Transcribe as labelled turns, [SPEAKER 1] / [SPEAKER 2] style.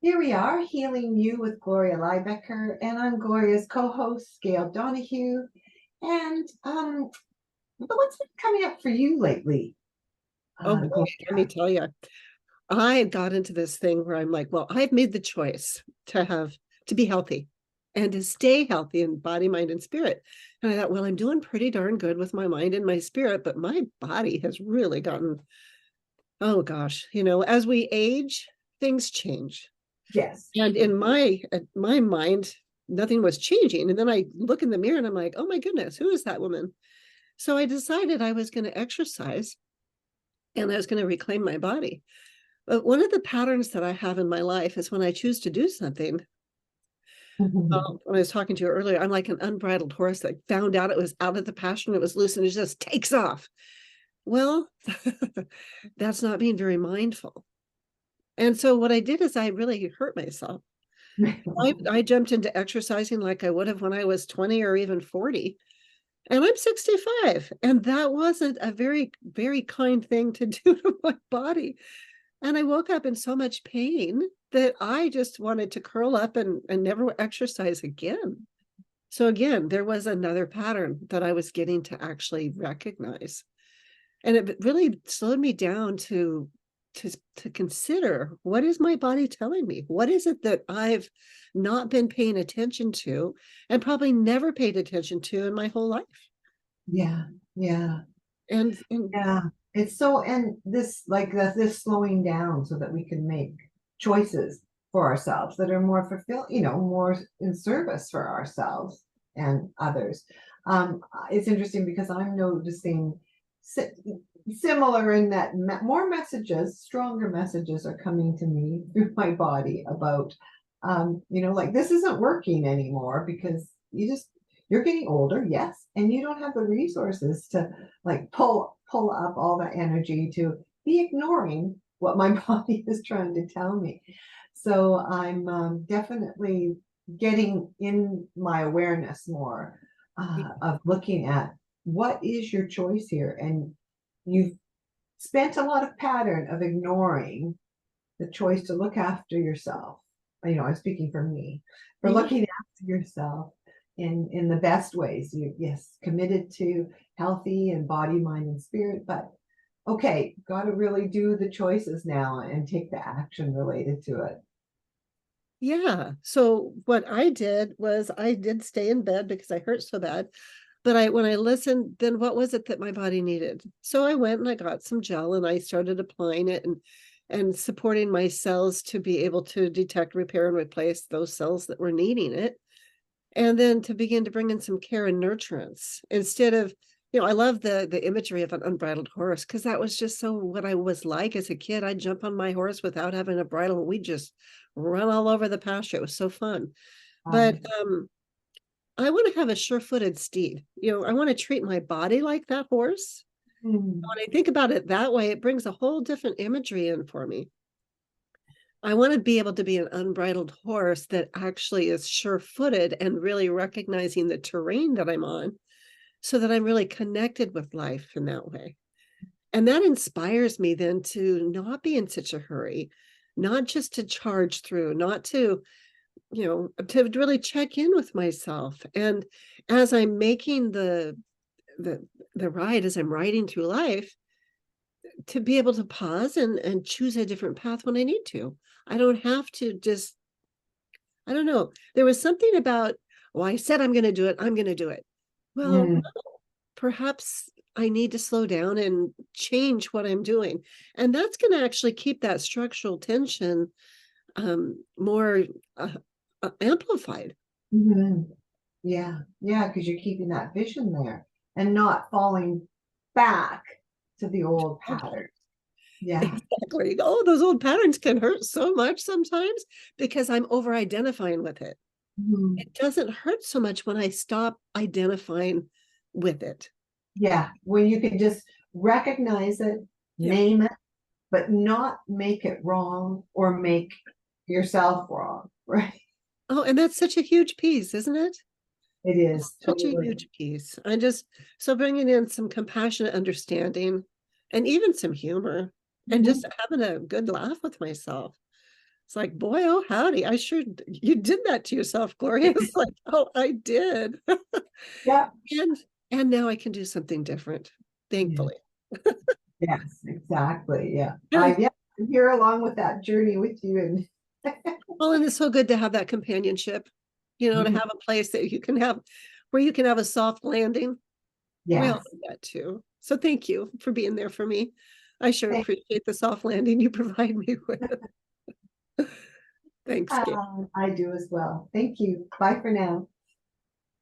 [SPEAKER 1] Here we are, healing you with Gloria Liebecker, and I'm Gloria's co-host, Gail Donahue. And what's been coming up for you lately,
[SPEAKER 2] Oh boy, let me
[SPEAKER 1] Gloria?
[SPEAKER 2] tell you, I got into this thing where I'm like, well, I've made the choice to be healthy and to stay healthy in body, mind, and spirit. And I thought, well, I'm doing pretty darn good with my mind and my spirit, but my body has really gotten, oh gosh, as we age, things change.
[SPEAKER 1] Yes.
[SPEAKER 2] And in my mind, nothing was changing. And then I look in the mirror and I'm like, oh my goodness, who is that woman? So I decided I was going to exercise and I was going to reclaim my body. But one of the patterns that I have in my life is when I choose to do something. When I was talking to you earlier, I'm like an unbridled horse that found out it was out of the pasture and it was loose and it just takes off. Well, that's not being very mindful. And so what I did is I really hurt myself. I jumped into exercising like I would have when I was 20 or even 40. And I'm 65. And that wasn't a very, very kind thing to do to my body. And I woke up in so much pain that I just wanted to curl up and never exercise again. So again, there was another pattern that I was getting to actually recognize. And it really slowed me down to consider, what is my body telling me? What is it that I've not been paying attention to and probably never paid attention to in my whole life?
[SPEAKER 1] Yeah, yeah,
[SPEAKER 2] And
[SPEAKER 1] yeah. It's so, and this slowing down so that we can make choices for ourselves that are more fulfilled, more in service for ourselves and others. It's interesting because I'm noticing similar in that more messages, stronger messages are coming to me through my body about, like this isn't working anymore because you're getting older, yes, and you don't have the resources to like pull up all that energy to be ignoring what my body is trying to tell me. So I'm definitely getting in my awareness more of looking at what is your choice here, and you've spent a lot of pattern of ignoring the choice to look after yourself. I'm speaking for me, for
[SPEAKER 2] yeah,
[SPEAKER 1] looking after yourself in the best ways. You, yes, committed to healthy and body, mind, and spirit, but okay, got to really do the choices now and take the action related to it.
[SPEAKER 2] yeah. So what I did was I did stay in bed because I hurt so bad. But when I listened, then what was it that my body needed? So I went and I got some gel and I started applying it and supporting my cells to be able to detect, repair, and replace those cells that were needing it. And then to begin to bring in some care and nurturance instead of, I love the imagery of an unbridled horse because that was just so what I was like as a kid. I'd jump on my horse without having a bridle and we'd just run all over the pasture. It was so fun. But
[SPEAKER 1] Um,
[SPEAKER 2] I want to have a sure-footed steed. I want to treat my body like that horse.
[SPEAKER 1] hmm,
[SPEAKER 2] When I think about it that way, it brings a whole different imagery in for me. I want to be able to be an unbridled horse that actually is sure-footed and really recognizing the terrain that I'm on so that I'm really connected with life in that way. And that inspires me then to not be in such a hurry, not just to charge through, not to really check in with myself. And as I'm making the the ride, as I'm riding through life, to be able to pause and choose a different path when I need to. I don't have to just, I don't know. There was something about, well, I said I'm going to do it, I'm going to do it. Well,
[SPEAKER 1] hmm,
[SPEAKER 2] perhaps I need to slow down and change what I'm doing. And that's going to actually keep that structural tension more amplified.
[SPEAKER 1] hmm. Yeah, yeah, because you're keeping that vision there and not falling back to the old patterns. Yeah.
[SPEAKER 2] Exactly. Oh, those old patterns can hurt so much sometimes because I'm over identifying with it.
[SPEAKER 1] Mhm.
[SPEAKER 2] It doesn't hurt so much when I stop identifying with it.
[SPEAKER 1] Yeah, when you can just recognize it,
[SPEAKER 2] Yeah.
[SPEAKER 1] name it, but not make it wrong or make yourself wrong, right?
[SPEAKER 2] Oh, and that's such a huge piece, isn't it?
[SPEAKER 1] It
[SPEAKER 2] It's
[SPEAKER 1] is
[SPEAKER 2] such a
[SPEAKER 1] totally.
[SPEAKER 2] huge piece. So bringing in some compassionate understanding and even some humor and
[SPEAKER 1] Mhm.
[SPEAKER 2] just having a good laugh with myself. It's like, boy, oh howdy, you did that to yourself, Gloria. It's like, oh, I did.
[SPEAKER 1] Yeah.
[SPEAKER 2] And and now I can do something different,
[SPEAKER 1] Yeah.
[SPEAKER 2] thankfully.
[SPEAKER 1] Yes, exactly. Yeah.
[SPEAKER 2] Yeah.
[SPEAKER 1] Yeah, I'm here along with that journey with you. And
[SPEAKER 2] Well, and it's so good to have that companionship, you know, to
[SPEAKER 1] Mhm.
[SPEAKER 2] have a place that you can have where you can have a soft landing. We all
[SPEAKER 1] Yes.
[SPEAKER 2] need that too. So thank you for being there for me. I sure
[SPEAKER 1] Thank-
[SPEAKER 2] appreciate the soft landing you provide me with. Thanks, Gail.
[SPEAKER 1] I do as well. Thank you. Bye for now.